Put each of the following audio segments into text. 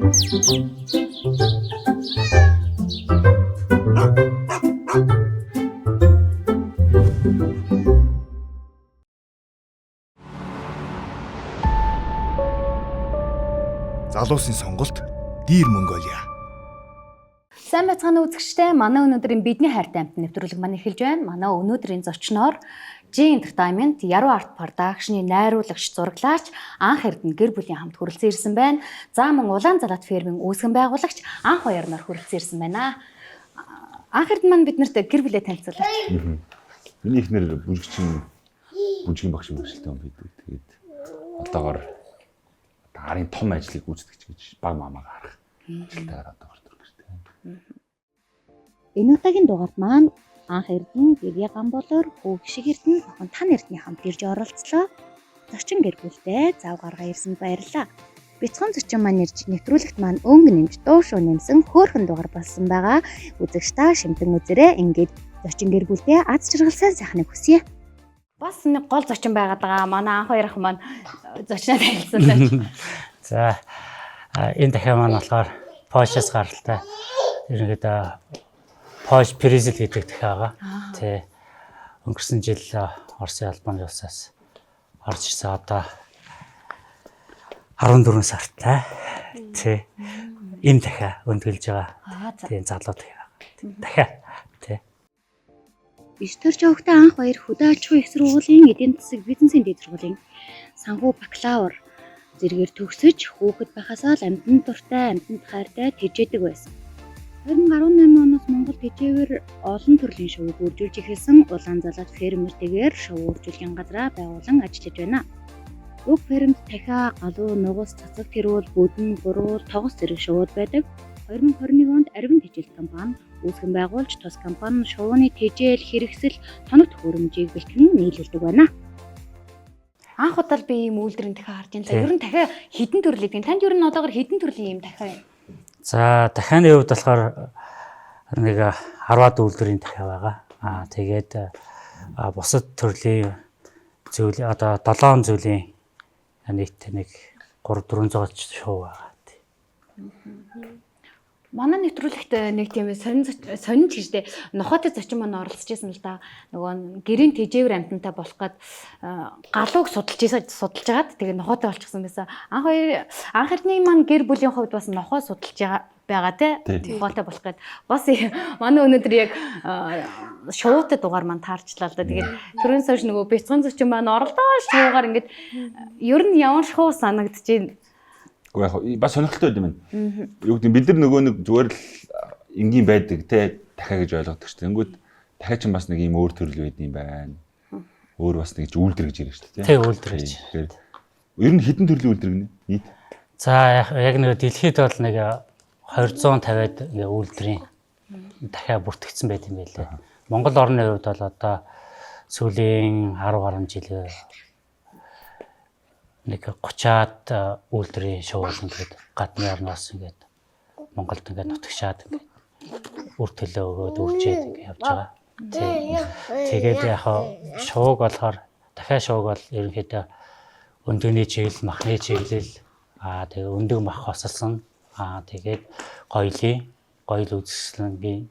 Залуусын сонголт Dear Mongolia. Сайн байцгаана үзэгчдээ. Манай өнөөдрийн бидний хайртай амт нэвтрүүлэг маань эхэлж байна. Манай өнөөдрийн зочноор G Entertainment Яруу Арт Production-ы найруулагч, зураглаач Анх Эрдэнэ гэр бүлийн хамт хүрэлцэн ирсэн байна. За мөн Улаан Залаад фермийн үүсгэн байгуулагч Анх Баяр нар хүрэлцэн ирсэн байна. Анх Эрдэнэ маань биднэрт гэр бүлээ танилцуулаач. Миний ихнэр бүжгийн багш мөрөшөлтэй юм бид. Тэгээд одоогоор гарын том ажлыг гүйцэтгэж гэж баг мамаага харах. Ажилтайгаар одоо ордог гэртэй. Энэ удаагийн дугаарт маань Анх Эрдэнэ Гэрья Гамболоор Хүү Гişиг Эрдэнэ охин Тан Эрдэнэ хамт ирж оролцлоо. Зочин гэр бүлтэй зав гаргаа ирсэнд баярлалаа. Бяцхан зочин маань ирж нэвтрүүлэгт маань өнгө нэмж дуу шуу нэмсэн хөөрхөн дугаар болсон байгаа. Үзэгч та шимтэн үзээрэй. Ингээд зочин гэр бүлтэй аз жаргал сайхныг хүсье. Бас нэг гол зочин байгаад байгаа. Манай Анх Баяр ах маань зочноо танилцуулаач. За энэ дахиад маань болохоор Porsche-с гаралтай. Ерөнхийдөө Porsche Prizel гэдэг дахиад байгаа. Тэ өнгөрсөн жил Оросын албаны улсаас орж ирсэн одоо 14 сартай. Тэ энэ дахиад өндгөлж байгаа. Тийм залуу дахиад. Тэ 9 дэх жавхтай Анх Баяр хөдөө аж ахуйн их сургуулийн эдийн засаг бизнесийн дэд сургуулийн санхүү бакалавр зэргээр төгсөж хүүхэд байхасаа л амьтанд дуртай, амьтанд хайртай тэжээдэг байсан. 2018 оноос Монгол тэжээвэр олон төрлийн шоуг үржүүлж эхэлсэн Улаан Залаад фермертэйгээр шоу үржүүлгийн газраа байгуулан ажиллаж байна. Уг фермд дахиа, галуу, нугас, цацаг тэрүүл, бүдэн, гурвал, тогос зэрэг шоуд байдаг. 2021 онд Арвин тэжээлт компани үүсгэн байгуулж тус компани шувууны тэжээл, хэрэгсэл, тоног төхөөрөмжийг бэлтгэн нийлүүлдэг байна. Анх удаа би ийм үйлдвэрийн дахиад харж байна. Ер нь дахиад хэдэн төрлийн гэдэг. Танд ер нь одоогор хэдэн төрлийн ийм дахиад байна? За дахианы хувьд болохоор нэг 10-аад үйлдвэрийн дахиад байгаа. Тэгээд бусад төрлийн зүйл одоо 7 зүйлийн нийт нэг 300-400 шоу байгаа. Манай нэвтрүүлэгт нэг тийм сонин ч гэжтэй нохоотой зочин маань оролцож байсан л да. Нөгөө гэрийн тэжээвэр амтантай болох гээд галууг судалж агаад тэгээ нохоотой болчихсон байсан. Анх Эрдэнэ маань гэр бүлийн хувьд бас нохоо судалж байгаа те. Нохоотой болох гээд бас манай өнөөдөр яг шуутай дугаар маань таарчлаа л да. Тэгээд түрүүнээс хойш нөгөө бяцхан зочин маань оролдоо шуугаар ингээд ер нь ямар шуу санагдчихээн. Гэхдээ бас сонирхолтой байд юм байна. Юу гэдэг бид нар нөгөө нэг зүгээр л энгийн байдаг те дахиа гэж ойлгодог шүү дээ. Тэнгүүд дахиа ч бас нэг юм өөр төрөл байд юм байна. Өөр бас нэг үйлдвэр гэж ярьж шүү дээ. Тий үйлдвэр гэж. Тэгэхээр ер нь хэдэн төрлийн үйлдвэр гэнэ? Нийт. За яг нэг дэлхийд бол нэг 250-аад үйлдвэрийн дахиа бүртгэгдсэн байт юм байлээ. Монгол орны хувьд бол одоо сүүлийн 10 гаруй жил нэг 30-аад үйлдвэрийн шоу ингээд гадны орноос ингээд Монголд ингээд нутагшаад ингээд үр төлөө өгөөд үржээд ингээд явж байгаа. Тэгээд яг шоуг болохоор дахиад шоуг бол ерөнхийдөө өндөгний чиглэл, махны чиглэл, тэгээд өндөг мах хосолсон, тэгээд гоёл үзэсгэлэнгийн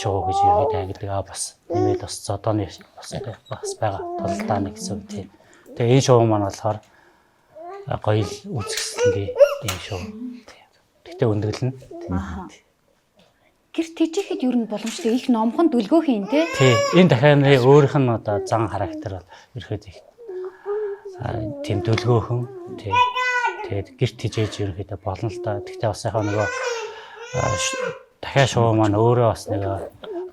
шоу гэж ерөнхийдөө ангилдаг. Бас нэмээд бас зодооны бас байгаа толдоо нэг гэсэн үг тийм. Тэгээ энэ шоу маань болохоор гоёл үзэсгэлэнгийн энэ шоу. Тэгтээ өндөглөн. Гэр тэжээхэд ер нь боломжтой их номхон дүлгөөх юм те. Тий. Энэ дахианы өөрийнх нь одоо зан характер бол ерөөхдөө их тийм дүлгөөхөн. Тий. Тэгээд гэр тэжээж ерөөхдөө болно л да. Тэгтээ бас яг нөгөө дахиад шоу маань өөрөө бас нэг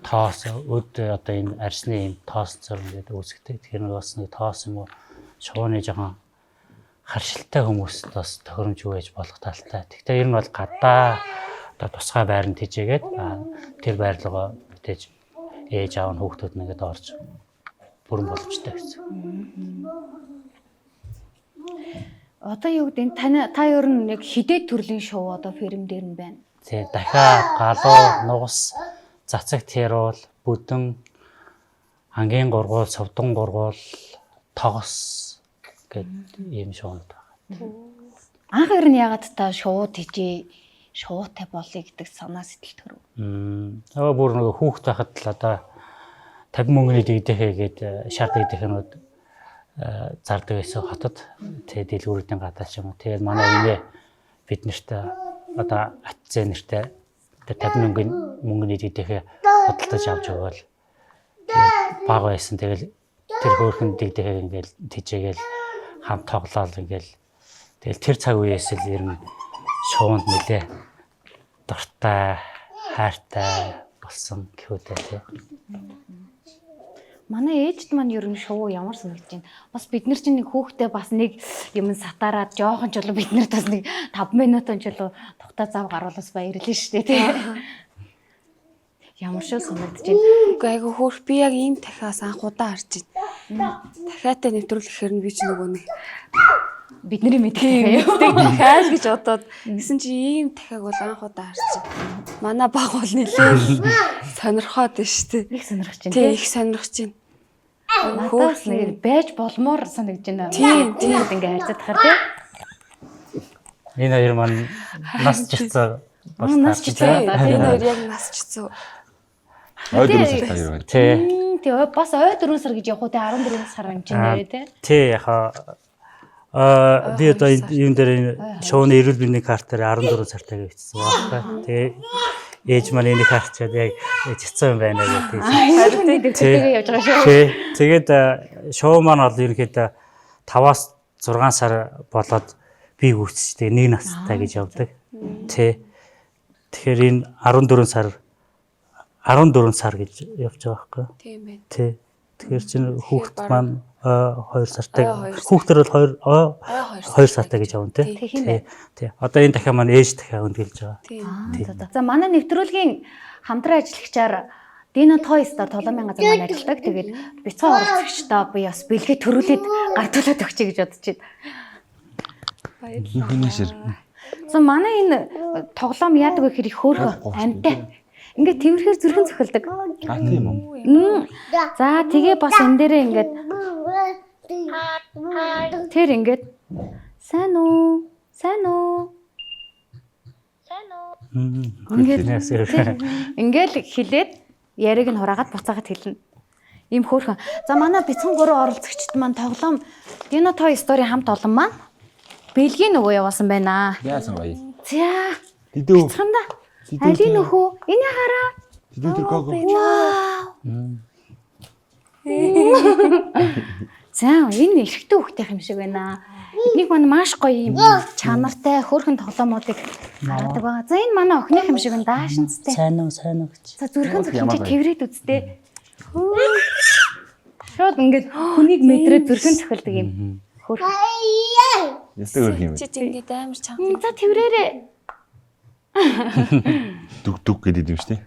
тоос өд одоо энэ арсны юм тоос зөр ингээд үүсгдэг. Тэгэхээр нэг бас нэг тоос юм уу шууны жоохон харшилтай хүмүүст бас тохиромж өгөөж болох талтай. Тэгтээ ер нь бол гадаа одоо тусгай байранд тэжээгээд тэр байр руугаа мэдээж ээж аав нь хүүхдүүд нэгэд орж бүрэн боломжтой гэсэн. Одоо юу гэдэг та ер нь яг хідээд төрлийн шоу одоо ферм дээр нь байна. Тэг дахиад галуу, нугас, цацаг тэрүүл, бүдэн, ангийн гургуул, совдон гургуул, тогос гэдэг ийм шоунууд байна. Анх ер нь ягаад та шууд хийжээ шуутай болъё гэдэг санаа сэтгэл төрөв. Бүр нөгөө хүүхд байхад л одоо 50 мөнгөний дэгдэхээ гээд шат дэгдэхэнүүд зардаг байсан хотод. Тэгээ дэлгүүрүүдийн гадаа ч юм уу. Тэгээд манай инээ бид нарт одоо атцээ нэртэй 50 мөнгөний дэгдэхээ худалдаж авч өгөөл. Тэгээд баг байсан. Тэгэл тэр хөөрхөн дэгдэхээ ингээл тийжээгээл хамт тоглоал ингээл. Тэгэл тэр цаг үеэс л ер нь шуунд нэлээ дуртай, хайртай болсон гэхүүтэй тий. Манай ээжд маань ер нь шуу ямар санагдаж байна. Бас бид нар чинь нэг хүүхдээ бас нэг юм сатараад жоохон ч болоо бид нарт бас нэг 5 минутын ч болоо тухтай зав гаруулаас баярлалаа шүү дээ тий. Ямар шуу санагдаж байна. Үгүй айгу хөөх би яг ийм дахиас анх удаа харж байна. Дахиатай нэвтрүүлэхээр нь би ч нөгөө нэг Бидний мэддэг дахиад гэж бодоод гэсэн чи ийм дахиаг бол анх удаа харж байна. Манай баг бол нэлээд сонирхоод байна шүү дээ. их сонирхож байна Тэг их сонирхож байна. Надаас нэг байж болмоор санагдаж байна. Тийм, ингээ хайцаад тахаар тий. Энэ хоёр маань нас жицээ Нас жицээ. Энэ хоёр яг нас жицээ. Ой дөрөв сар хоёр байна. Тэгээ бас ой 4 сар гэж явах уу те 14 сар юм чинь нэрээ те. Тий яхаа би одоо юм дээр шууны эрүүл мэндийн картаар 14 сартаа бичсэн байна. Тэгээ ээж маань энийг харчаад яг жицээ юм байна гэдэг. Тэгээ явж байгаа шүү. Тий. Тэгээд шоу маань бол ерөнхийдөө 5-аас 6 сар болоод би үүсчтэй нэг настай гэж явдаг. Тий. Тэгэхээр энэ 14 сар гэж явж байгаа байхгүй. Тийм байна. Тий. Тэгэхээр чинь хүүхэд маань 2 сартай хүүхдэр бол 2 сартай гэж явна тий. Тий. Одоо энэ дахиад маань ээж дахиад өндөглөж байгаа. Тийм. За манай нэвтрүүлгийн хамтран ажиллагчаар Dino Toys Store толомын газар маань ажилладаг. Тэгээд бяцхан оролцогчдоо би бас бэлгээ төрүүлээд гартуулаад өгчэй гэж бодож байна. Хүнэшэр. За манай энэ тоглоом яадаг вэ гэхээр их хөөрхөн амтай. Ингээд тэрхээр зүрхэн цохилдог. Тийм үү. За тэгээ бас энэ дээрээ ингээд тэр ингээд сайн уу? Ингээд хилээд яриг нь хураагаад буцаагаад хэлнэ. Ийм хөөрхөн. За манай бяцхан 3 оролцогчд маань тоглоом Dino Toy Story хамт олон маань Бэлгийн нөгөө явуулсан байна. Яасан гоё. За. Дидөө. Бяцханда. Али нөхөө энэ хараа. Дидөө тэр гоо. За энэ эрэгтэй хүүхдийн юм шиг байна. Энийг маань маш гоё юм чанартай хөөрхөн тоглоомуудыг гаргадаг байгаа. За энэ манай охиных юм шиг байна даашинцтай. Сайн уу гэж. За зүрхэн зөвхөн тэрвэрэд үзтээ. Шууд ингээд хүнийг мэдрээд зүрхэн цохилдог юм. Хөөрхөн. Ястаг өрх юм. Чи ингээд амар чанга. За тэрвэрээ. Дүг гэдэг юм шүү дээ.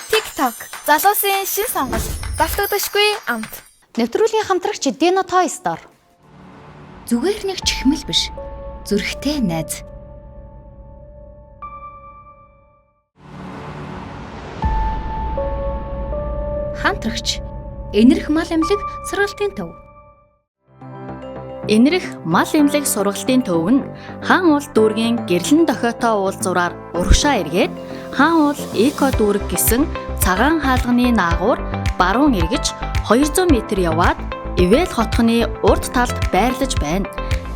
TikTok залуусын шин сонголт давтагдашгүй амт. Нэвтрүүлгийн хамтрагч Dino Toy Store. Зүгээр нэг чихмэл биш. Зүрхтэй найз. Хамтрагч Энэрх мал эмнэлэг сургалтын төв. Энэрх мал эмнэлэг сургалтын төв нь хаан уул дүүргийн гэрлэн дохиотоо уул зураар урагшаа эргээд хаан уул эко дүүрэг гэсэн цагаан хаалганы наагур баруун эргэж 200 м яваад Ивэл хотхны урд талд байрлаж байна.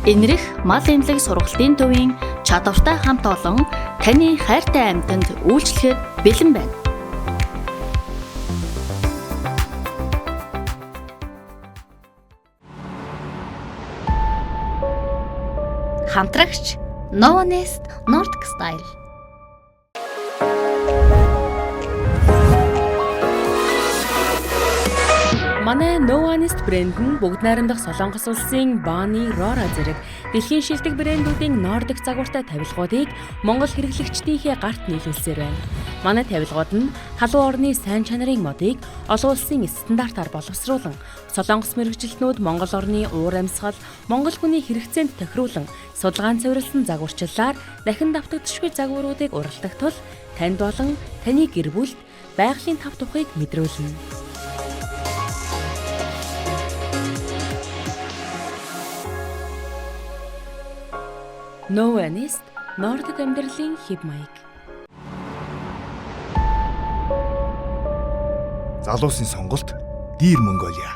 Энэрх мал эмнэлэг сургалтын төвийн чадвартай хамт олон таны хайртай амьтанд үйлчлэхэд бэлэн байна. Хамтрагч Novonest Nordic Style. Манай No Honest брэнд нь бүгд найрамдах Солонгос улсын Bonnie Rora зэрэг дэлхийн шилдэг брэндүүдийн Nordic загвартай тавилгуудыг Монгол хэрэглэгчдийнхээ гарт нийлүүлсээр байна. Манай тавилгууд нь халуун орны сайн чанарын модыг олон улсын стандартаар боловсруулан, Солонгос мэргэжилтнүүд Монгол орны уур амьсгал, Монгол хүний хэрэгцээнд тохируулан, судалгаанд суурилсан загварчлалаар дахин давтагдшгүй загваруудыг ургалдах тул танд болон таны гэр бүлд байгалийн тав тухыг мэдрүүлнэ. No Honest Nordic амьдралын хэв маяг. Залуусын сонголт Dear Mongolia.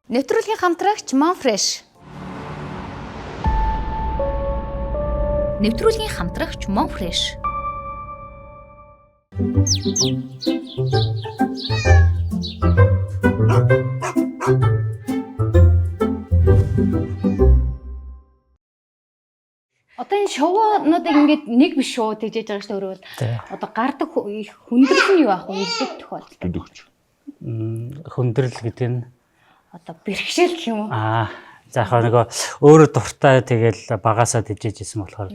Нэвтрүүлгийн хамтрагч Monfresh. Нэвтрүүлгийн хамтрагч Monfresh. Одоо энэ шоунуудыг ингээд нэг биш шоу тэгжээж байгаа шүү дээ өөрөө бол. Одоо гардаг хүндрэл нь юу ах вэ? Илдэг тохиолдол. Өдөгч. Хүндрэл гэдэг нь Одоо бэрхшээл гэх юм уу? за яг нөгөө өөрөө дуртай тэгэл багасаа дижээж исэн болохоор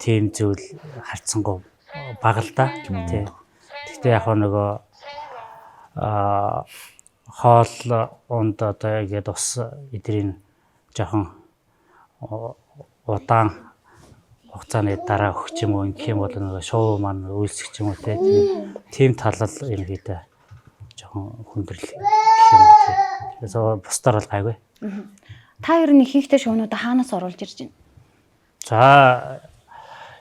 тийм зүйл харцсангүй бага л да. Тий. Гэхдээ яг нөгөө хоол унд одоо ингээд бас эдрийн жоохон удаан хугацааны дараа өгч юм уу гэх юм бол нөгөө шоу маань үйлсэх юм уу тийм талал ерөнхийдөө жоохон хүндрэл гэх юм уу тий. Тэгээс бусдаар бол гайгүй. Та ер нь ихэнхдээ шоунуудаа хаанаас оруулж ирж байна? За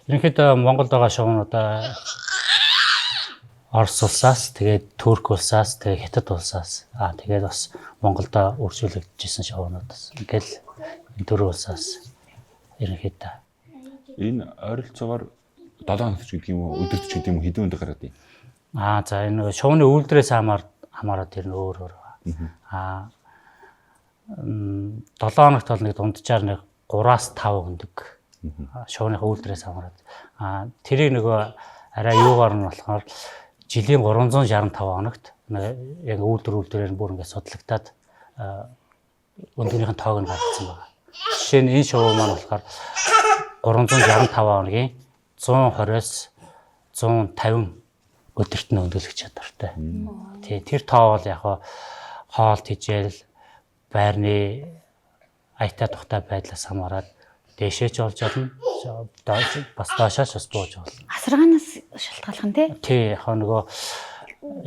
ерөнхийдөө Монголд байгаа шоунуудаа Орос улсаас, тэгээд Турк улсаас, тэгээд Хятад улсаас тэгээд бас Монголдо үржүүлэгдэжсэн шоунуудаас. Ингээл энэ дөрвөн улсаас ерөнхийдөө Энэ ойролцоогоор 7 хоногч гэдэг юм уу, өдөрт ч гэдэг юм уу, хэдэн өдөр гараад юм. за энэ нөгөө шоуны үйлдвэрээс хамаарат ер нь өөр. 7 хоногт бол нэг дунджаар нэг 3-5 өндөг. Шоуны үйлдвэрээс хамаарат. Тэрийг нөгөө арай юугаар нь болохоор жилийн 365 хоногт яг үйлдвэрээр бүр ингээд судалгатаад өндгийнхэн тоог нь гаргацсан байна. Жишээ нь энэ шоу маань болохоор 365 хоногийн 120-с 150 өдөрт нь өндөглөх чадвартай. Тий, тэр тоо бол яг хоол тижэл байрны аятаа тухтай байдлаас хамаарат дээшээ ч болж болно. Бас доошоос бас бууж болно. Асаргаанаас шалтгаалхан тий. Тий, яг нөгөө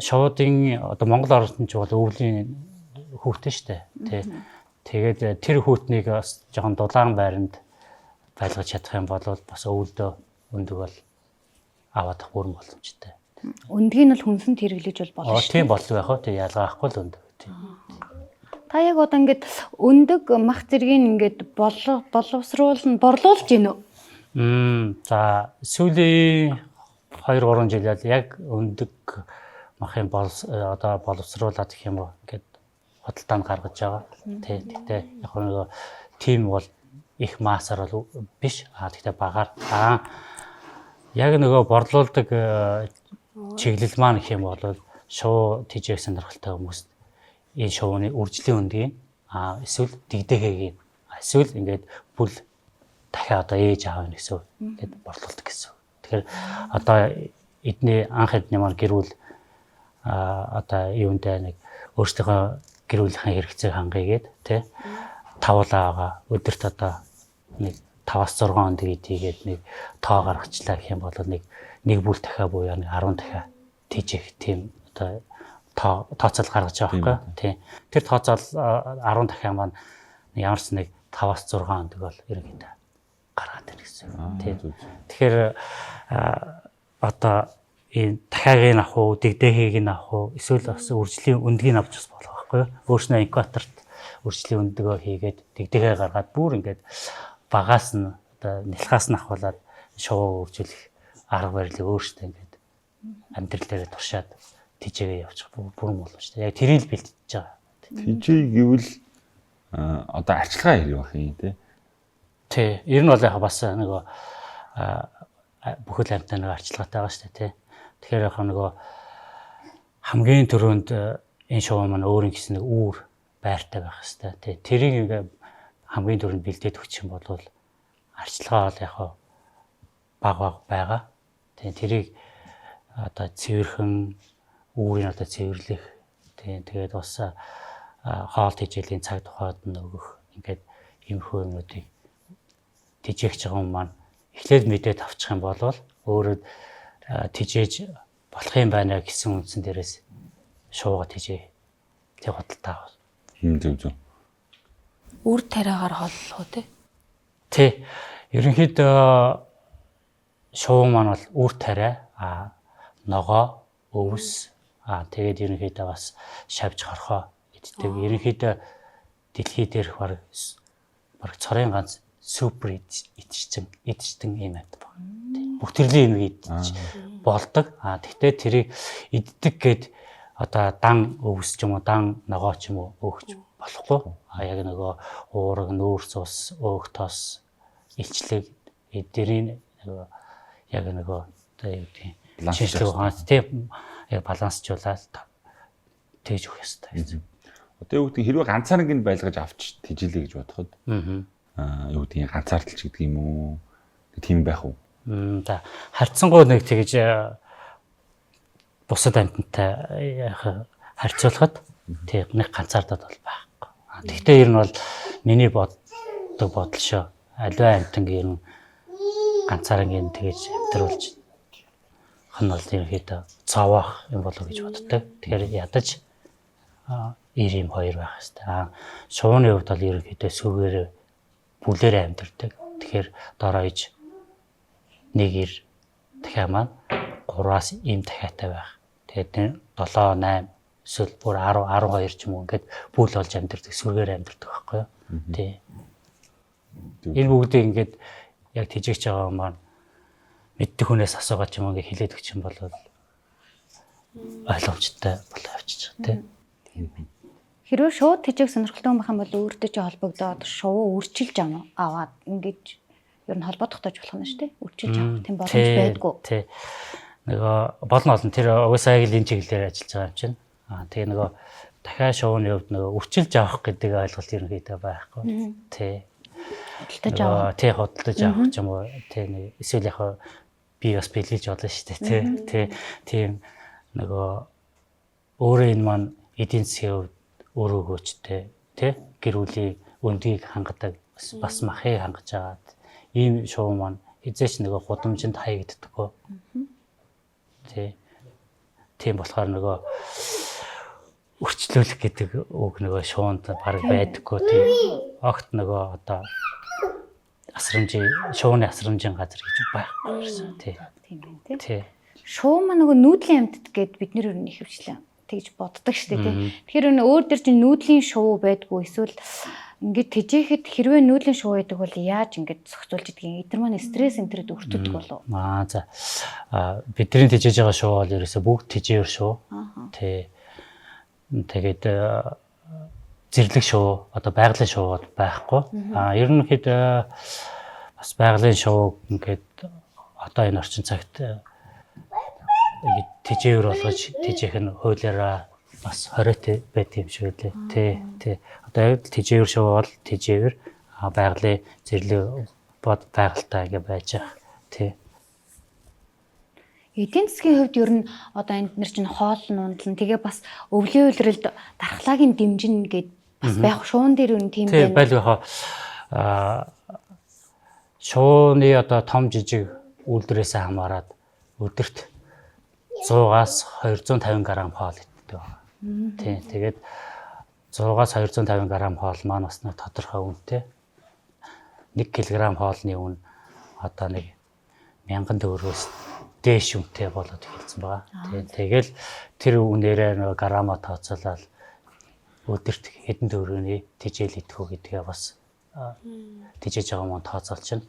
шоудын одоо Монгол орнод ч бол өвлийн хүүхдэн штэ. Тий. Тэгээд тэр хүүтнийг бас жоохон дулаан байранд байлгаж чадах юм бол бас өвөлдөө өндөг бол аваад бүрэн боломжтой. Өндгийг нь бол хүнсэнд хэрэглэж бол болно шүү. Тийм болов яах вэ? Тий, ялгаахгүй л өндөг. Тий. Та яг одоо ингээд өндөг мах зэргийг ингээд боловсруулна, борлуулж гин үү? За сүүлийн 2-3 жилээр яг өндөг махын одоо боловсруулаад гэх юм уу ингээд худалдаанд гаргаж байгаа. Тий. Гэхдээ яг нөгөө тим бол их массаар бол биш. Гэхдээ багаар яг нөгөө борлуулдаг чиглэл маань гэх юм бол шоу тижээх сонирхолтой хүмүүст энэ шоуны үржлийн өндгийг эсвэл дэгдэхийг эсвэл ингээд бүл дахиад одоо ээж аав нь гэсэн ингээд борлуулдаг гэсэн. Тэгэхээр одоо эдний анх эдний маань гэрүүл одоо юундаа нэг өөрсдийнхөө гэр бүлийн хэрэгцээг хангаягээд тий тавлаагаа өдөрт одоо нэг 5-6 өндг идийгээд нэг тоо гаргачлаа гэх юм бол нэг бүл дахиа буюу 10 дахиа тижээх тийм одоо тооцоол гаргаж байгаа байхгүй тий. Тэр тооцоол 10 дахиа маань ямарс нэг 5-6 өндөг бол ерөнхийдөө гаргаад байна гэсэн. Тий. Тэгэхээр одоо энэ дахиагийг авах уу, дэгдэхийг нь авах уу, эсвэл бас үржлийн өндгийг авч бас болох байхгүй юу? Өөрснөө инкваторт үржлийн өндөгөө хийгээд дэгдэхээ гаргаад бүр ингээд багаас нь одоо нэлхаас нь ахуулаад шоу үржүүлэх арга барилыг өөрсдөө ингээд амьдрал дээр туршаад тижээгээ явуучих бүрэн боломжтой. Яг тэрийг бэлтжиж байгаа. Тижээ гэвэл одоо арчилгаа хэрэг байх юм тий. Тий. Ер нь бол яг бас нөгөө бүхэл амьтаа нэг арчилгаатай байгаа шүү дээ тий. Тэгэхээр яг нөгөө хамгийн түрүүнд энэ шоу маань өөрийн гэсэн нэг үүр байртай байх хэрэгтэй. Тэ тэрийг ингээ хамгийн түрүүнд бэлдээд өгчих юм бол арчилгаа бол яг баг байгаа. Тэ тэрийг одоо цэвэрхэн үүрийг одоо цэвэрлэх. Тэгээд бас хоол тэжээлийн цаг тухайд нь өгөх. Ингээд иймэрхүү юмнуудыг тэжээгч байгаа юм маань эхлээд мэдээд авчих юм бол өөрөө тэжээж болох юм байна гэсэн үндсэн дээрээс шууга тэжээ. Тэг худалдаа авах. Зөв. Үр тариагаар хооллох үү те? Тэ. Ерөнхийдөө шуу маань бол үр тариа, ногоо, өвс, тэгээд ерөнхийдөө бас шавж хорхоо иддэг. Ерөнхийдөө дэлхий дээрх баг цорын ганц супер идчихсэн юм байна. Бүх төрлийн юм идчих болдог. Тэгтээ тэрийг иддэг гэд одоо дан өвс ч юм уу, дан ногоо ч юм уу өөхч болохгүй. Яг нөгөө уураг, нүүр цус, өөх тос, илчлэг эдгэрийн нөгөө яг нөгөө одоо юу гэдэг шинжлэх ухаанаас тийм яг балансчлуулаад тэгж өгөх ёстой. Одоо юу гэдэг хэрвээ ганцаараа гин байлгаж авч тэжилээ гэж бодоход юу гэдэг ганцаардалч гэдэг юм уу? Тийм байх уу? За харьцангуй нэг тэгж бусад амьтантай харьцуулахад тийм нэг ганцаардаад бол байхгүй. Тэгтээ ер нь бол миний боддог бодол шүү. Аливаа амьтан ер нь ганцаараа гин тэгж амьдруулж ханал ерөнхийдөө цаваах юм болов гэж боддог. Тэгэхээр ядаж 90 2 байх хэвээр. Шууны хувьд бол ерөнхийдөө сүгээр бүлээр амьдардаг. Тэгэхээр дороо иж 1 дахиад маань 3-аас ийм дахиатай байх. Тэгээд 7 8 эсвэл бүр 10 12 ч юм уу ингээд бүл болж амьдардаг, сүргээр амьдардаг байхгүй юу? Тий. Энэ бүгдийг ингээд яг тэжээгч байгаа маань мэддэг хүнээс асуугаад ч юм уу ингээд хилээд өгч юм бол ойлгомжтой болоо авчиж байгаа тий. Хэрвээ шууд тэжээг сонирхолтой байх юм бол өөртөө ч холбогдоод шуу үрчилж аваад ингээд ер нь холбоо тогтоож болох нь шүү дээ. Үрчилж авах тийм боломж байдгүй. Тий. Нөгөө болно тэр угаасаа яг л энэ чиглэлээр ажиллаж байгаа юм чинь. Тэгээ нөгөө дахиад шууны хувьд нөгөө үрчилж авах гэдэг ойлголт ерөнхийдөө байхгүй. Тий. Худалдаж авах. Тий, худалдаж авах ч юм уу. Тий нэг эсвэл яг би бас бэлгэж болно шүү дээ. Тий. Тийм нөгөө өөрөө энэ маань эдийн засгийн хувьд өөрөө хөөчтэй тий гэр бүлийн өндгийг хангадаг бас махыг хангаж агаад ийм шоу маань эзээч нөгөө гудамжинд хаягддаггүй. Тий. Тийм болохоор нөгөө өрчлөлөх гэдэг үг нөгөө шуунд баг байдаггүй тий. Огт нөгөө одоо шууны асрамжийн газар гэж байхгүй гэсэн тий. Тийм байна Тий. тий. Шуу маань нөгөө нүүдлийн амьтад гэд бид нэр өрнө хөвчлээ. Тэгж боддог шүү дээ тий. Тэгэхээр өөр дээр чинь нүүдлийн шуу байдгүй эсвэл ингээд тэжээхэд хэрвээ нүүдлийн шуу байдаг бол яаж ингээд зохицуулж идгийг эдгээр маань стресс энтерэд өртөдөг болов. За бидний тэжээж байгаа шуу бол ерөөсөө бүгд тэжээвэр шуу. Тий. Тэгээд зэрлэг шуу одоо байгалийн шууд байхгүй. Ерөнхийдөө бас байгалийн шуу ингээд одоо энэ орчин цагт тэжээвэр болгож тэжээх нь хуулиараа бас 20 байт юм шиг үлээ. Тий. Одоо яг тэжээвэр шуу бол тэжээвэр байгалийн зэрлэг бод байгальтай ингэ байж байгаа. Тий. Эдийн засгийн хувьд ер нь одоо энд нар чинь хоол нундлан тэгээ бас өвлийн үйлрэлд дархлаагийн дэмжин гэд бас байх шуун дээр ер нь тийм байна. Тий, байлгахаа шууны одоо том жижиг үйлдвэрээс хамаарат өдөрт 100-аас 250 г хоол иддэг байна. Тий, тэгээд 100-аас 250 г хоол маань бас нэг тодорхой үнэтэй. 1 кг хоолны үн одоо нэг 1000 төгрөгөөс дээш үнэтэй болоод эхэлсэн байгаа. Тэгэл тэр үнээрээ нэг грамма тооцоолол өдөрт хэдэн төгрөгийн тэжээл идэх үү гэдгээ бас тэжээж байгаа маань тооцоолчихно.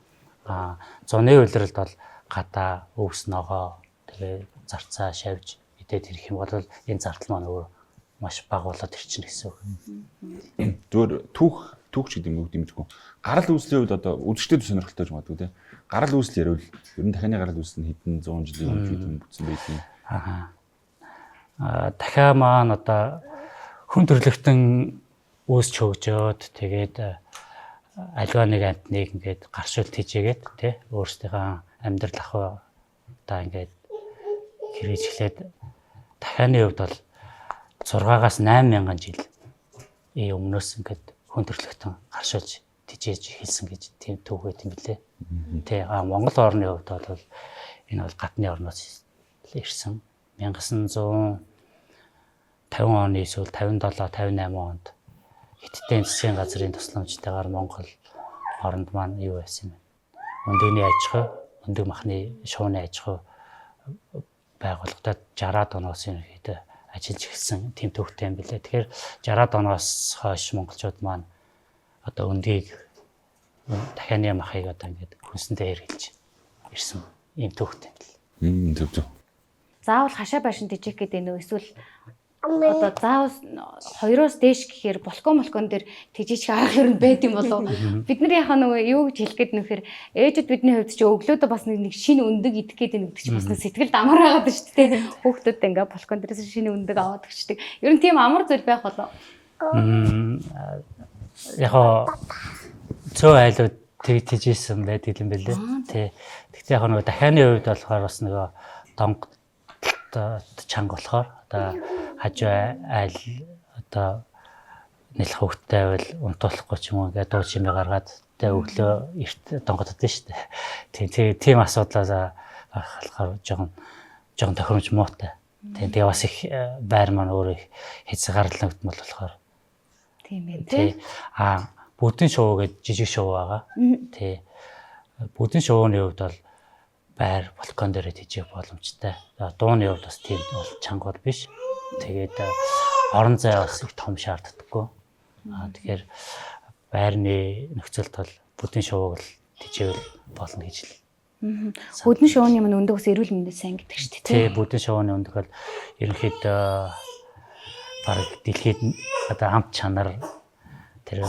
Зуны үйлрэлд бол гадаа өвс ногоо тэгээ зарцаа шавж идээд ирэх юм бол энэ зардал маань өөр маш бага болоод ирчихнэ гэсэн үг. Зүгээр түүх ч гэдэг юм уу гэмтгүү. Гарал үүслийн хувьд одоо үзэгчдэд сонирхолтой гэж магадгүй те. Гарал үүсэл ярил ер нь дахианы гарал үүсэл нь хэдэн 100 жилийн өмнө бүтсэн байдгийг. Дахиа маань одоо хүн төрлөختөн үүсч хөгжөөд тэгээд альва нэг амтныг ингээд гаршуулт хийжээгээд тий өөрсдийнхөө амьдрал ахуй одоо ингээд хэрэгжлээд дахианы хувьд бол 6-аас 8,000 жил өмнөөс ингээд хүн төрлөختөн гаршуулж тижээж хэлсэн гэж тийм түүх байт юм билээ. Тэ Монгол орны хувьд бол энэ бол гадны орноос ирсэн 1950 оны эсвэл 57 58 онд Хятадын засгийн газрын тусламжтайгаар Монгол оронд маань юу байсан юм бэ? Өндөгний аж ахуй, өндөг махны шууны аж ахуй байгууллагад 60-аад оноос ерөнхийдөө ажиллаж эхэлсэн тийм төвхтэй юм билээ. Тэгэхээр 60-аад оноос хойш монголчууд маань одоо өндгийг дахианы махыг одоо ингээд хүнсэндээ хэрэгжилж ирсэн ийм төвхтэй юм билээ. Зөв. Заавал хашаа байшин тижих гэдэг нөө эсвэл одоо заавал 2-оос дээш гэхээр балкон дээр тижиж арга хөрөнд байд юм болов. Бидний яхаа нөгөө юу гэж хэлэх гээд нөхөр ээжүүд бидний хувьд ч өглөөдөө бас нэг шинэ өндөг идэх гээд нэг ч бас сэтгэлд амар байгаад шүү дээ. Хүүхдүүд ингээ балкон дээрээс шинэ өндөг аваад өгчдөг. Ер нь тийм амар зүйл байх болов. Яхаа цоо айлууд тижижсэн байдаг юм бэлээ. Тий. Тэгтээ яг нөгөө дахианы хувьд болохоор бас нөгөө донго чанга болохоор одоо хажуу айл одоо нэлэх хөвгтэй байвал унтуулахгүй ч юм уу ингээд дуу чимээ гаргаад тэ өглөө эрт донгодод шүү дээ. Тийм асуудлаас болохоор жоохон тохиромж муутай. Тэгээ бас их байр маань өөрөө хэцэг гарлагдсан бол болохоор тийм ээ тий. Бүдэн шувуу гэж жижиг шувуу байгаа. Тий. Бүдэн шувууны хувьд бол байр балкон дээр тижих боломжтой. Дууны хувьд бас тийм бол чанга бол биш. Тэгээд орон зай бас их том шаарддаггүй. Тэгэхээр байрны нөхцөлд бол бүдэн шувууг л тижээвэл болно гэж л. Бүдэн шувууны юм өндөг ус эрүүл мэндэд сайн гэдэг шүү дээ. Тий, бүдэн шувууны өндөг бол ерөнхийдөө бараг дэлхийд одоо хамт чанар тэр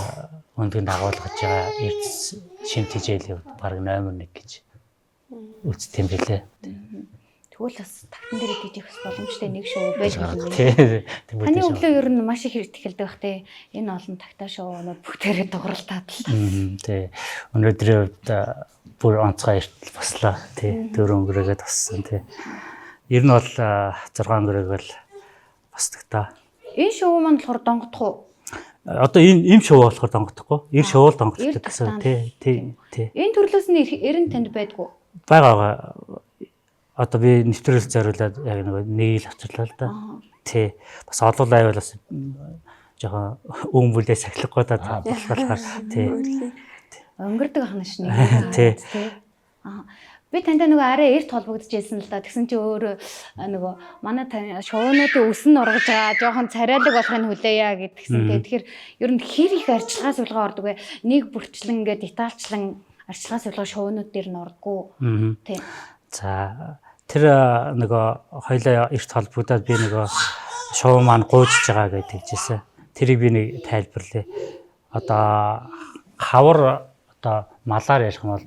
өндөг дагуулгаж байгаа эрдэс шин тижээлийн хувьд бараг номер 1 гэж үздэг юм билээ. Тэгвэл бас тагтан дээр тижих бас боломжтой нэг шоу байж болно. Тий. Таны өглөө ер нь маш их хэрэг эхэлдэг бах те. Энэ олон тагтаа шоунууд бүгдээрээ дууралтаад л. Тий. Өнөөдрийн хувьд бүр онцгой эртэл бослоо. Тий. 4 өнгөрөөд боссон тий. Ер нь бол 6 өнгөрөөгөл босдог та. Энэ шоу маань болохоор донгодох уу? Одоо ийм шоу болохоор донгодохгүй. Ир шоу л донгоддог гэсэн тий. Энэ төрлөөс нь эрен танд байдгүй. Байгаа. Одоо би нэвтрүүлэлт зориулаад яг нэг ил авчирлаа л да. Тий. Бас олол айвал бас жоохон бүлээ сахилах годаад болохоор тий. Өнгөрдөг ахна шин. Тий. Би тантай нөгөө арай эрт холбогдчихсэн л да. Тэгсэн чи өөрөө нөгөө манай шоунуудын өс нь ургаж байгаа жоохон царайлаг болохыг хүлээе гэдгсэн. Тэгэхээр ер нь хэр их арчилгаа суулгаа ордог вэ? Нэг бүрчлэн ингээд детальчлан арчилгаа суулгаа шоунууд дээр нь ордгоо. Тий. За тэр нөгөө хоёлаа эрт холбогдоод би нөгөө шоу маань гуйжж байгаа гэж хэлжсэн. Тэрийг би нэг тайлбарлая. Одоо хавар одоо малаар ярих юм бол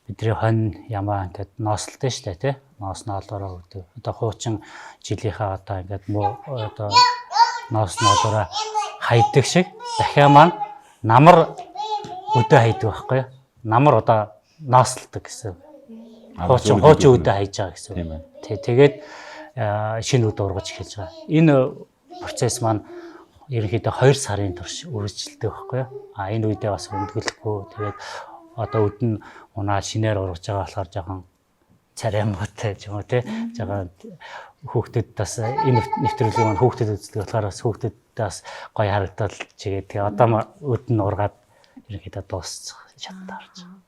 бидний хонь ямаа ингээд ноосолтой шүү дээ тий. Ноос ноолгороо өгдөг. Одоо хуучин жилийнхаа одоо ингээд муу одоо ноос ноолгороо хайдаг шиг дахиад маань намар өдөө хайдаг байхгүй юу? Намар одоо ноосолдог гэсэн. Хуучин өдөө хайж байгаа гэсэн. Тий. Тэгээд шинэ өдөө ургаж эхэлж байгаа. Энэ процесс маань ерөнхийдөө 2 сарын турш үргэлжилдэг байхгүй юу? Энэ үедээ бас өндгөлөхгүй. Тэгээд одоо өд нь унаа шинээр ургаж байгаа болохоор жоохон царай муутай ч юм уу тий. Жоохон хүүхдэд бас энэ нэвтрүүлгийг маань хүүхдэд үздэг болохоор бас хүүхдэд бас гоё харагдал чигээд тэгээ одоо өд нь ургаад ерөнхийдөө дуусчих шатаар орж байгаа.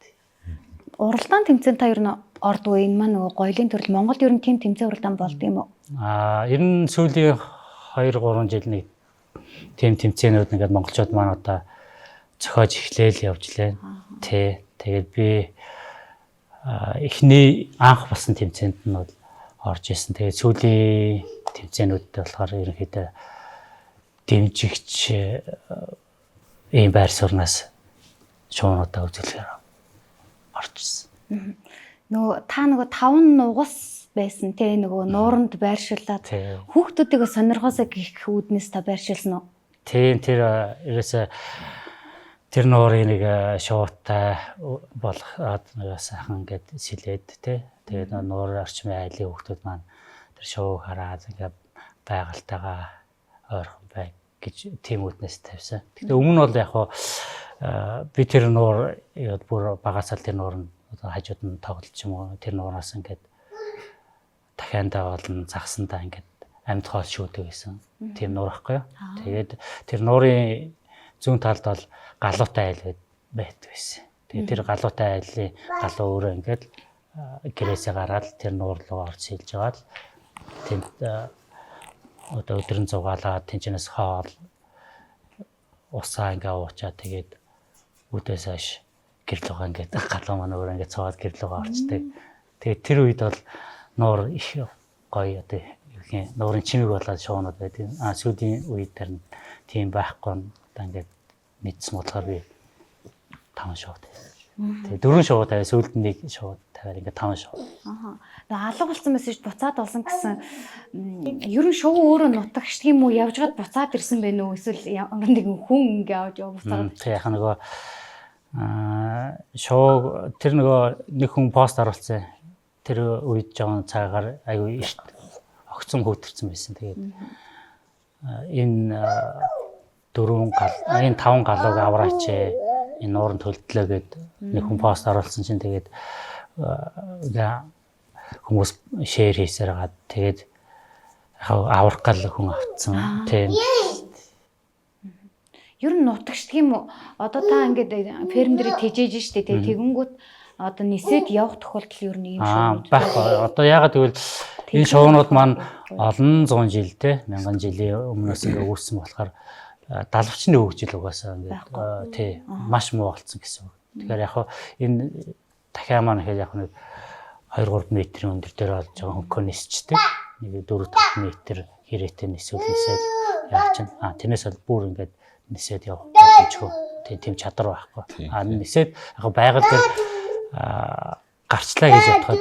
Уралдаан тэмцээн та ер нь ордгүй энэ маань нөгөө гоёлын төрөл Монголд ер нь тийм тэмцээн уралдаан болд юм уу? Ер нь сүүлийн 2-3 жил нэг тийм тэмцээнүүд ингээд монголчууд маань одоо зохиож эхлээл явж лээ. Тий. Тэгээд би эхний анх болсон тэмцээнд нь бол орж исэн. Тэгээд сүүлийн тэмцээнүүдэд болохоор ерөнхийдөө дэмжигч ийм байр суурнаас шуунуудаа үзүүлэхээр орж исэн. Нөгөө та нөгөө 5 нугас байсан тий нөгөө нууранд байршуулаад хүүхдүүдийг сонирхоосоо гих үүднээс та байршуулсан уу? Тийм тэр ерөөсө тэр нуурын нэг шуутай болох нэг сайхан ингээд сэлээд тий. Тэгээд нуур орчмын айлын хүмүүс маань тэр шоуг хараад ингээд байгальтайгаа ойрхон бай гэж тийм үднэс тавьсан. Гэхдээ өмнө нь бол яг би тэр нуур бүр багасаал тэр нуур нь хажууд нь тоглож юм уу тэр нуураас ингээд дахиандаа болон загсандаа ингээд амьд хоол шүүдэг гэсэн тийм нуур ахгүй юу. Тэгээд тэр нуурын зүүн талд бол галуутай айл байдаг байсан. Тэгээд тэр галуутай айлын галуу өөрөө ингээд гэрээсээ гараад тэр нуур руу орж сэлж байгаа л тэнд одоо өдрөн зугаалаад тэнчнээс хоол усаа ингээ уучаа тэгээд үдээс хойш гэрэл байгаа ингээд галуу маань өөрөө ингээд цаад гэрэл байгаа орчдөг. Тэгээд тэр үед бол нуур их гоё одоо нуурын чимэг болоод шуунууд байдаг. Сүүлийн үед тэр тийм байхгүй одоо ингээд мэдсэн болохоор би 5 шууд байсан. Тэгээ 4 шууд тавиа сүүлд нь 1 шууд тавиад ингээд 5 шууд. Тэгээ алга болсон мессеж буцаад олсон гэсэн ер нь шоу өөрөө нутагч юм уу явж гад буцаад ирсэн байх уу эсвэл ямар нэгэн хүн ингээ авч яваа буцаад. Тэгээ яхаа нөгөө шоу тэр нөгөө нэг хүн пост оруулсан. Тэр үед жоон цагаар аюу их огцон хөтөрсөн байсан. Тэгээд энэ 5 галууг авраач энэ нуурын төлдлөө гэд нэг хүн пост оруулсан чинь тэгээд хүмүүс шеэр хийсээр гаад тэгээд аврах гал хүн автсан. Тийм. Ер нь нутагч юм уу? Одоо та ингээд ферм дээр тэжээж штэ тэгэнгүүт одоо нисээд явах тохиолдол ер нь ийм шоунууд байхгүй. Одоо ягаад гэвэл энэ шоунууд маань олон зуун жил те 1000 жилийн өмнөөс ингээ үүссэн болохоор далавчны хөгжил угаасаа ингээд тий маш муу болцсон гэсэн үг. Тэгэхээр яг энэ дахиа маань ихэд яг нэг 2-3 метрийн өндөр дээр болж байгаа хөнгөө нисчдэг. Нэг 4-5 метр хэрэтэ нисэл яах чинь тэрнээс бол бүр ингээд нисээд явах боломжгүй. Тийм чадвар байхгүй. Нисээд яг байгаль дээр гарчлаа гэж бодоход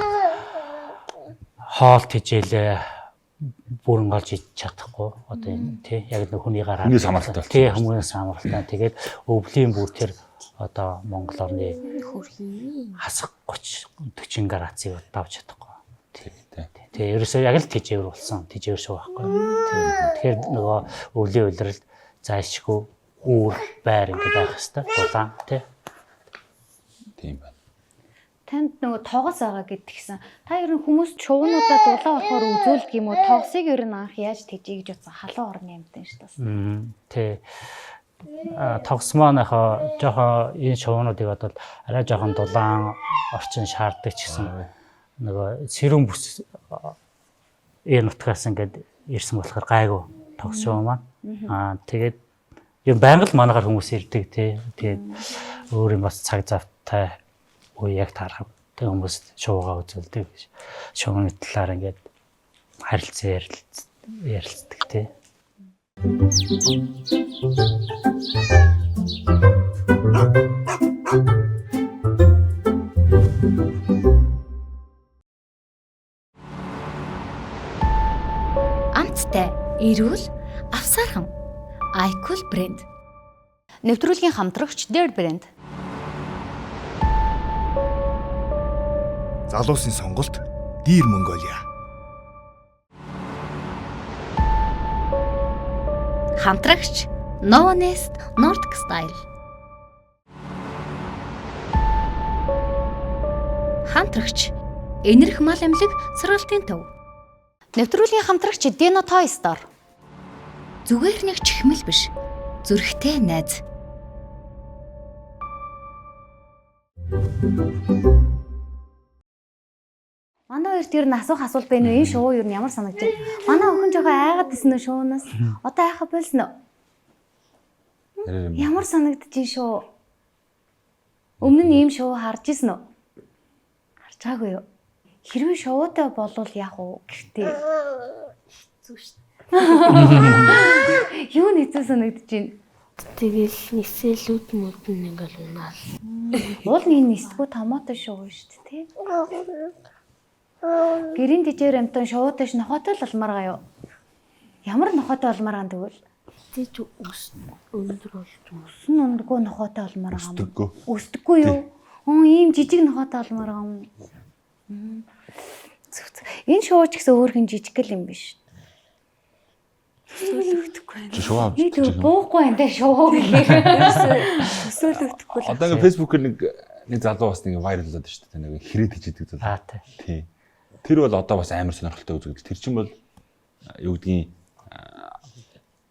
хоол тэжээлээ бүрэн олж идэж чадахгүй. Одоо энэ тий яг нэг хүний гараа хүмүүс хамааралтай тий хүмүүс хамааралтай. Тэгээд өвлийн бүр тэр одоо Монгол орны хасах 30-40 градусыг давж чадахгүй. Тий ерөөсөө яг л тэжээвэр болсон. Тэжээвэр шүү байхгүй. Тэгэхээр нөгөө өвлийн улирал зайшгүй үүр байр ингэ байх хэвээр дулаан тий. Тийм байна. Танд нөгөө тоогоос байгаа гэдгийгсэн. Та ер нь хүмүүс шуунуудаа дулаан болохоор үзүүлдэг юм уу? Тоогосыг ер нь анх яаж тэжээ гэж утсан халуун орны амьтан шүү дээ. Тий. Тогс маань яхаа жоохон энэ шуунуудыг бодвол арай жоохон дулаан орчин шаарддаг ч гэсэн нөгөө сэрүүн бүс энэ нутгаас ингээд ирсэн болохоор гайгүй тогс шуу маань. Тэгээд юм байнга л манайгаар хүмүүс ирдэг тий. Тэгээд өөр юм бас цаг завтай үе яг таарах тэг хүмүүс шуугаа үзүүлдэг. Шууны талаар ингээд харилцаа ярилцдаг тий. Амттай, эрүүл, авсаархан. iCool брэнд. Нэвтрүүлгийн хамтрагч Dare брэнд. Залуусын сонголт Dear Mongolia. Хамтрагч Novonest Nordic Style. Хамтрагч Энерх мал амлаг сургалтын төв. Нэвтрүүлгийн хамтрагч Dino Toy Store. Зүгээр нэг чихмэл биш. Зүрхтэй найз. Манай хоёрт ер нь асуух асуулт байна уу? Энэ шоу ер нь ямар санагдаж байна? Манай охин жоохон айгаад исэн үү шоунаас? Одоо айхаа болсон уу? Ямар санагдаж байна шоу? Өмнө нь ийм шоу харж исэн үү? Харж байгаагүй юу? Хэрвээ шоутай болвол яах вэ? Гэхдээ хэцүү шүү дээ. Юу хэцүү санагдаж байна? Тэгэл нисэлүүд мөдөн ингээл унаал. Уул нэг нисдэггүй томоотой шоу шүү дээ, тий? Гэрийн тэжээр амтан шоутай ш нохотой л алмаар гаяа. Ямар нохотой олмаар ган тэгвэл? Тэгж өндөр болж Өсөн өндгөө нохоотой олмоор байгаа юм. Өсдөггүй. Өсдөггүй юу? Ийм жижиг нохоотой олмоор байгаа юм. Энэ шоу ч гэсэн өөр хин жижиг гэл юм биш. Төсөөлөгдөхгүй байна. Шуваа авч. Би тэр буухгүй энэ шоу гэхээр Төсөөлөгдөхгүй л. Одоо ингээ фэйсбүүкээр нэг залуу бас нэг вайрал болоод шүү дээ. Нэг хэрэг хийдэг залуу. Тий. Тэр бол одоо бас амар сонирхолтой үзэгдэл. Тэр чинь бол юу гэдгийг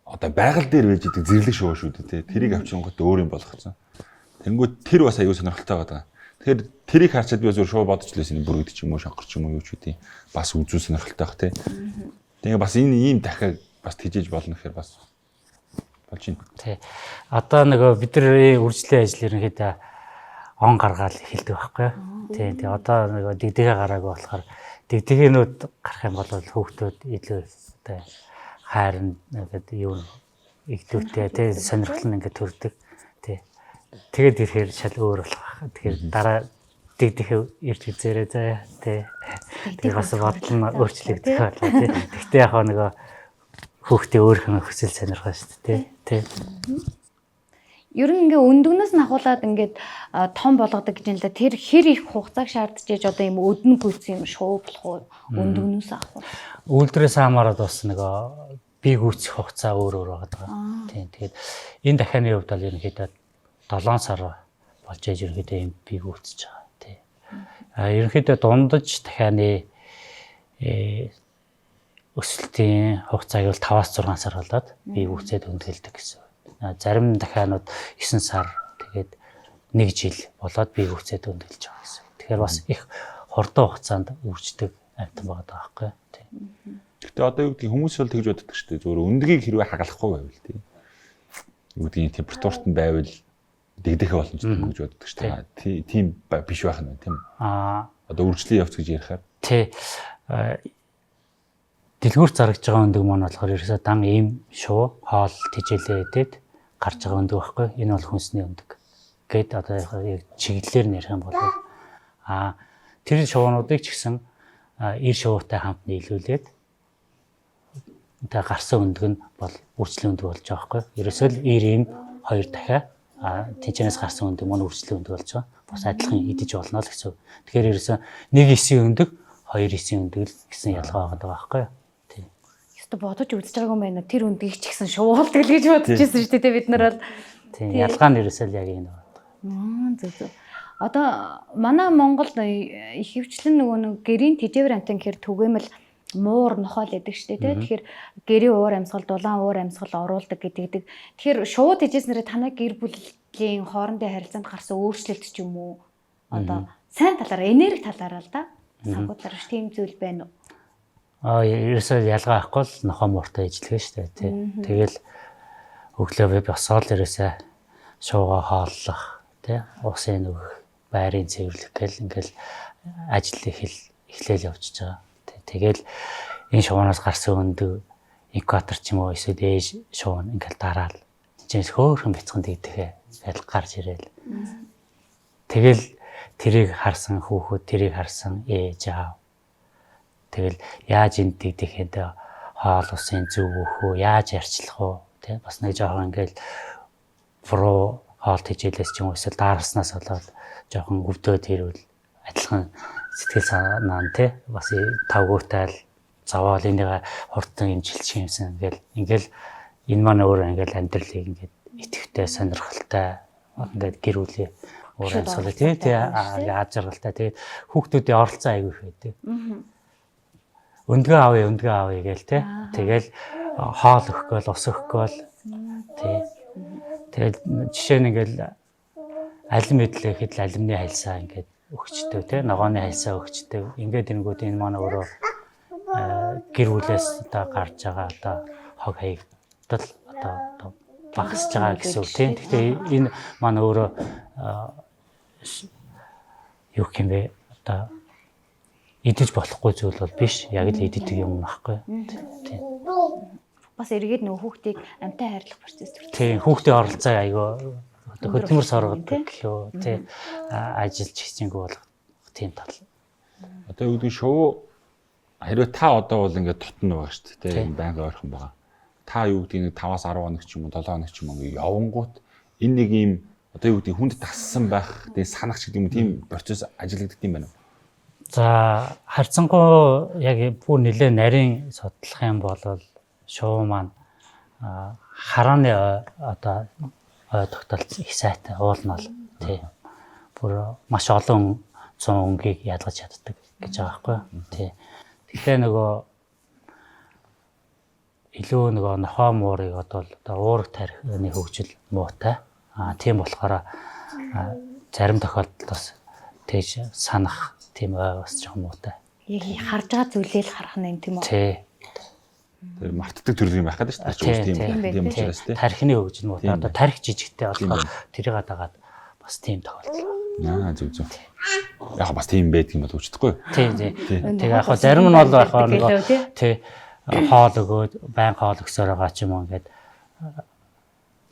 одоо байгаль дээр байж идэг зэрлэг шоу шүү дээ. Тэрийг авчихгонгот өөр юм болгоцсон. Тэнгүүд тэр бас аюу сонирхолтой байгаа. Тэгэхээр тэрийг харчаад би зөв шоу бодож лээсэн бүрэгд ч юм уу шанхар ч юм уу юу ч үгүй. Бас үзүү сонирхолтой бах тий. Тэгээ бас энэ ийм дахиад бас тижээж болно гэхээр бас болж байна. Тий. Одоо нөгөө бидний үржлийн ажил ерөнхийдөө он гаргаал эхэлдэг байхгүй юу? Тий. Тэгээ одоо нөгөө дэгдэгэ гараагүй болохоор дэгдэгэнүүд гарах юм бол хүүхдүүд илүү одоо хайрн гэдэг юу игдүүтэй тий сонирхол нь ингээд төрдөг. Тий. Тэгээд ирэхээр шал өөр болох байх. Тэгэхээр дараа дэгдэхээ ирж үзээрэй заа тий. Тэгээ бас бодол нь өөрчлөгдөх байлаа тий. Гэхдээ яг нөгөө хүүхдээ өөрийнхөө хүсэл сонирхоо шүү дээ тий. ер нь ингээ өндөгнөөс нь ахуулаад ингээд том болгодог гэж юм л да. Тэр хэр их хугацааг шаардж ээж одоо юм өдөн гүйцсэн юм шоу болох уу? Өндөгнөөс ахуул. Үйлдвэрээс хамаарат бас нөгөө би гүйцэх хугацаа өөр өөр байгаа. Тийм. Тэгээд энэ дахианы хувьд бол ерөнхийдөө 7 сар болж ээж ерөнхийдөө юм би гүйцэж байгаа. Тийм. Ерөнхийдөө дундаж дахианы өсөлтийн хугацааг бол 5-6 сар болоод би гүйцээд өндөглөдөг гэсэн. Зарим дахианууд 9 сар тэгээд 1 жил болоод би гүйцээд өндөглөж байгаа гэсэн. Тэгэхээр бас их хурдан хугацаанд үрждэг амтан байгаа байхгүй тийм. Гэтэ одоо юу гэдгийг хүмүүс бол тэгж боддог шүү дээ. Зөвхөн өндгийг хэрвээ хагалахгүй байвал тийм. Юу гэдгийг температурт нь байвал дэгдэхэ боломжтой гэж боддог шүү дээ. Тийм биш байх нь тийм. Одоо үржлийн явц гэж ярихаар. Тий. Дэлгүүр зарагж байгаа өндөг маань болохоор ерөөсөө дан ийм шуу хоол тижээлээ идээд гарч байгаа өндөг байхгүй. Энэ бол хүнсний өндөг. Гэт одоо яг чиглэлээр нэрх юм бол тэр шуунуудыг ч гэсэн ир шуутай хамт нийлүүлээд гарсан өндөг нь бол үржлийн өндөг болж байгаа байхгүй. Ерөөсөө л ир ийм хоёр дахиад тэнцэнээс гарсан өндөг маань үржлийн өндөг болж байгаа. Бас адилхан идэж болно л гэсэн. Тэгэхээр ерөөсөө 1-9 өндөг 2-9 өндөг л гэсэн ялгаа байгаа байхгүй. Бодож үзэж байгаагүй юм байна. Тэр үндгийг ч гэсэн шуулдаг л гэж бодож байсан шүү дээ бид нар бол. Тийм ялгаа нь ерөөсөө яг энэ байна. Зөв. Одоо манай Монголд их хвчлэн нөгөө гэрийн тэжээвэр амтан гэхэр түгээмэл муур нохоол яадаг шүү дээ. Тэгэхээр гэрийн уур амьсгал, дулаан уур амьсгал оруулдаг гэдэг. Тэгэхээр шууд тэжээснээр танай гэр бүлийн хоорондын харилцаанд гарсан өөрчлөлт ч юм уу? Одоо сайн талаараа, энерги талаараа л да. Сангуудлаар ш тийм зүйл байна уу? Ерөөсөө ялгаа авахгүй л нохоо мууртай ижлэгээ шүү дээ тий. Тэгэл өглөө босоод ерөөсөө шуугаа хооллох тий. Усын нөгөх, байрын цэвэрлэх гэл ингээл ажил эхлээл явчихж байгаа. Тэгэл энэ шуунаас гарсан өндөг экватор ч юм уу эсвэл ээж шуун ингээл дараал. Жинс хөөхөн бяцхан дийдэхээ ингээл гарч ирээл. Тэгэл тэрийг харсан хүүхэд, тэрийг харсан ээж аав. Тэгэл яаж энд дийдэхэд хоол усын зөв өөх үү, яаж ярьчлах уу тий. Бас нэг жоохон ингээл про хоол тэжээлээс ч юм уу эсвэл даарснаас болоод жоохон өвдөөд ирвэл адилхан сэтгэл санаа нь тий бас тавгуутайл заваал энийг хурдан имжилчих юмсан ингээл энэ маань өөрөө ингээл амьдралыг ингээд итгэвтэй сонирхолтой ингээд гэр бүлийн өөр амьсгал тий яаж жаргалтай тэгээд хүүхдүүдийн оролцоо аягүй их байдаг. Өндгөө авъя гээл тий. Тэгэл хоол өгөхгүй, ус өгөхгүй тий. Тэгэл жишээ нь ингээл алим мэдлээ гэхэд алимны хайлсаа ингээд өгчдөг тий. Ногооны хайлсаа өгчдөг. Ингээд энгүүд энэ маань өөрөө гэр бүлээс одоо гарч байгаа одоо хог хаягдал одоо багасж байгаа гэсэн үг тий. Гэхдээ энэ маань өөрөө юу юм бэ одоо идэж болохгүй зүйл бол биш. Яг л иддэг юм байхгүй. Тийм. Бас эргээд нөгөө хүүхдийг амтай хайрлах процесс төрдөг. Тийм, хүүхдийн оролцоо айгаа одоо хөдөлмөр соргодог гэлөө тийм ажиллаж хийцэнгүү болгох тийм тал. Одоо юу гэдэг шоу хэрвээ та одоо бол ингээд тотно байгаа шүү дээ. Тийм байнга ойрхон байгаа. та юу гэдэг нэг 5-аас 10 хоног ч юм уу 7 хоног ч юм уу явангууд энэ нэг ийм одоо юу гэдэг хүнд тассан байх тэгээ санах ч гэдэг юм тийм процесс ажиллагддаг юм байна уу? За харьцангуй яг бүр нэлээ нарийн судлах юм бол шувуу маань харааны одоо тогтолцсон их сайтай уулнал тий. Бүр маш олон 100 өнгийг ялгаж чаддаг гэж байгаа байхгүй юу? Тий. Тэгэхээр нөгөө илүү нөгөө нохоо муурыг одоо уурах тархины хөгжил муутай. Тийм болохоор зарим тохиолдолд бас тэгж санах тийм бас жоох муутай. Яг харж байгаа зүйлээ л харах нь тийм үү? Тий. Тэр мартдаг төрөл юм байх гэдэг шүү дээ. Тийм учраас тий. Тархины хөгжил муутай. Одоо тархи жижигтэй болохоор тэрийг дагаад бас тийм тохиолдол. Зүг. Яг бас тийм байдаг юм бол үчдэггүй. Тий. Тэгээ яг зарим нь бол яг нөгөө тий хоол өгөөд байн хоол өгсөөр байгаа ч юм уу ингээд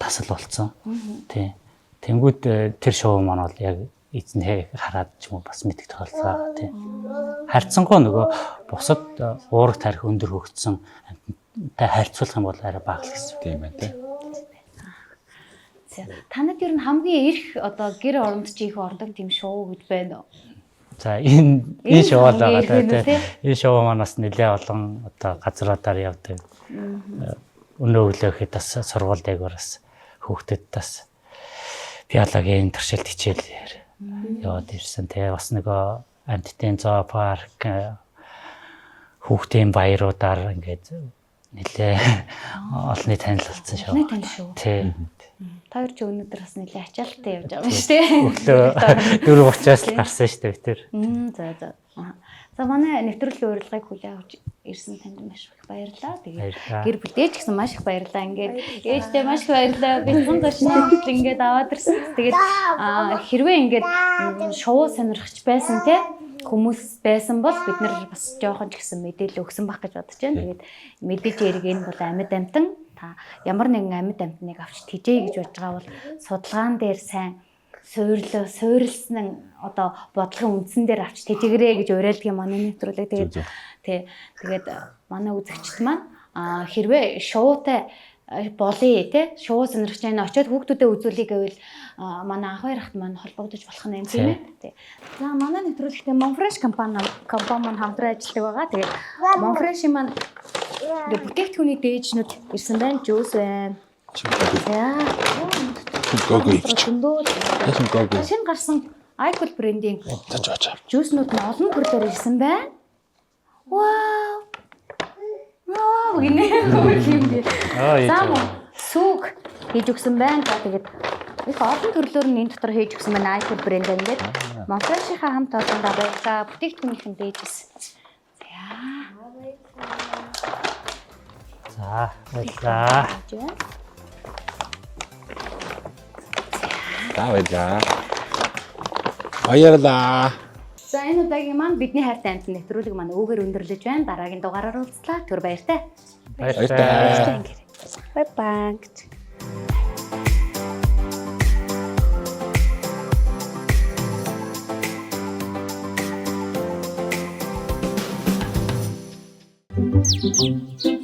тасал болцсон. Тий. Тэнгүүд тэр шоу маань бол яг эзнээ хараад ч юм уу бас мэддэг тохиолдол. Тий. Харьцангуй нөгөө бусад уурах тарих өндөр хөгжсөн амттай харьцуулах юм бол арай бага л гэсэн. Тийм байна тий. Танад ер нь хамгийн их одоо гэр оронд чи их ордог тийм шоу гэж байна уу? За энэ шоу л байгаа тий. Энэ шоу маань бас нэлээ олон одоо газруудаар явдаг. Өнөө өглөөхөд бас сургууль дээгүүрээс хүүхдэд бас биологийн туршилт хичээлээр яваад ирсэн. Тэгээ бас нөгөө амттын зоопарк хүүхдийн баяруудаар ингээд нэлээ олонний танил болсон шоу. Олонний танил шоу. Тий. Та хоёр ч өнөөдөр бас нэлээ ачаалттай явж байгаа юм шүү дээ. Өглөө 4:30-аас л гарсан шүү дээ тэр. За. За манай нэвтрүүлгийн урилгыг хүлээн авч ирсэн танд маш их баярлалаа. Тэгээд гэр бүлдээ ч гэсэн маш их баярлалаа. Ингээд ээжтэй маш их баярлалаа. Бэлгэн зочноор ингээд аваад ирсэн. Тэгээд хэрвээ ингээд шоу сонирхч байсан те хүмүүс байсан бол бид нар бас жоохон ч гэсэн мэдээлэл өгсөн байх гэж бодож байна. Тэгээд мэдээж эрг энэ бол амьд амтан та ямар нэгэн амьд амтныг авч тижээ гэж бодож байгаа бол судалгаан дээр сайн суурилсан одоо бодлогын үндсэн дээр авч тэжгэрээ гэж уриалдаг манай нэвтрүүлэг. Тэгээд манай үзэгчд маань хэрвээ шоутай болъё те шоу сонирхож байна очиод хүүхдүүдэд үзүүлэх гэвэл манай ах хоёр ахт маань холбогдож болох нь тийм ээ. За манай нэвтрүүлэгтээ Monfresh компани маань хамтран ажилладаг байгаа. Тэгээд Monfresh маань бүтээгдэхүүний дээжнүүд ирсэн байна. Жүүс байна. Шинэ гарсан Icol брендийн жүүснүүд нь олон төрлөөр ирсэн байна. Вау гинэ. Зам сүг хийж өгсөн байна. Тэгээд их олон төрлөөр нь энэ дотор хийж өгсөн байна. Icol брэнд ингээд Monfresh-ийнхаа хамт олон байгаа бүтээгдэхүүнийхэн дээжс. За баярлалаа. Баярлалаа. За энэ удаагийн маань бидний хайртай амт нэвтрүүлэг маань өвгөр өндөрлөж байна. Дараагийн дугаараар уулзлаа. Түр баяртай. Баяртай. Бай. Thank you.